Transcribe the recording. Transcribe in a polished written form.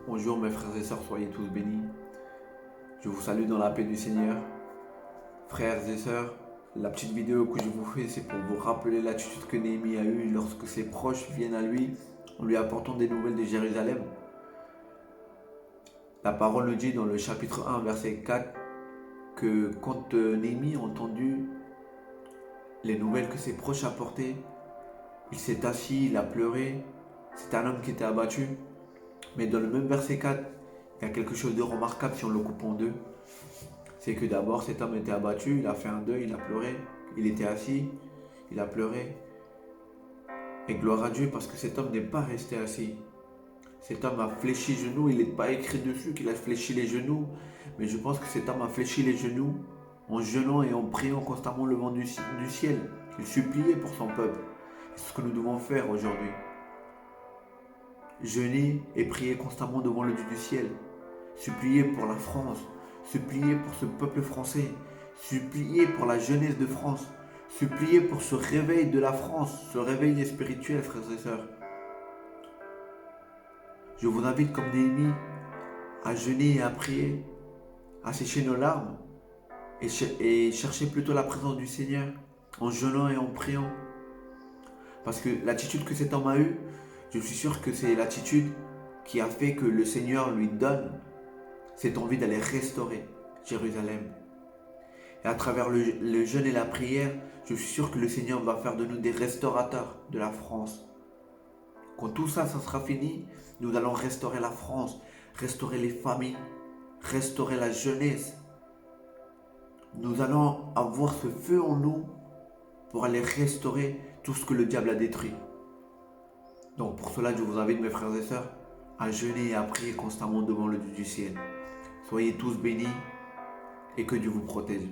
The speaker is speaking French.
Bonjour mes frères et sœurs, soyez tous bénis. Je vous salue dans la paix du Seigneur. Frères et sœurs, la petite vidéo que je vous fais, c'est pour vous rappeler l'attitude que Néhémie a eue lorsque ses proches viennent à lui en lui apportant des nouvelles de Jérusalem. La parole nous dit dans le chapitre 1, verset 4, que quand Néhémie a entendu les nouvelles que ses proches apportaient, il s'est assis, il a pleuré. C'est un homme qui était abattu. Mais dans le même verset 4, il y a quelque chose de remarquable si on le coupe en deux. C'est que d'abord cet homme était abattu, il a fait un deuil, il a pleuré. Il était assis, il a pleuré. Et gloire à Dieu parce que cet homme n'est pas resté assis. Cet homme a fléchi les genoux, il n'est pas écrit dessus qu'il a fléchi les genoux. Mais je pense que cet homme a fléchi les genoux en jeûnant et en priant constamment le vent du ciel. Il suppliait pour son peuple. C'est ce que nous devons faire aujourd'hui. Jeûner et prier constamment devant le Dieu du ciel. Supplier pour la France. Supplier pour ce peuple français. Supplier pour la jeunesse de France. Supplier pour ce réveil de la France, ce réveil spirituel, frères et sœurs. Je vous invite comme Néhémie à jeûner et à prier, à sécher nos larmes et chercher plutôt la présence du Seigneur en jeûnant et en priant. Parce que l'attitude que cet homme a eue, je suis sûr que c'est l'attitude qui a fait que le Seigneur lui donne cette envie d'aller restaurer Jérusalem. Et à travers le jeûne et la prière, je suis sûr que le Seigneur va faire de nous des restaurateurs de la France. Quand tout ça, ça sera fini, nous allons restaurer la France, restaurer les familles, restaurer la jeunesse. Nous allons avoir ce feu en nous pour aller restaurer tout ce que le diable a détruit. Donc pour cela, je vous invite, mes frères et sœurs, à jeûner et à prier constamment devant le Dieu du ciel. Soyez tous bénis et que Dieu vous protège.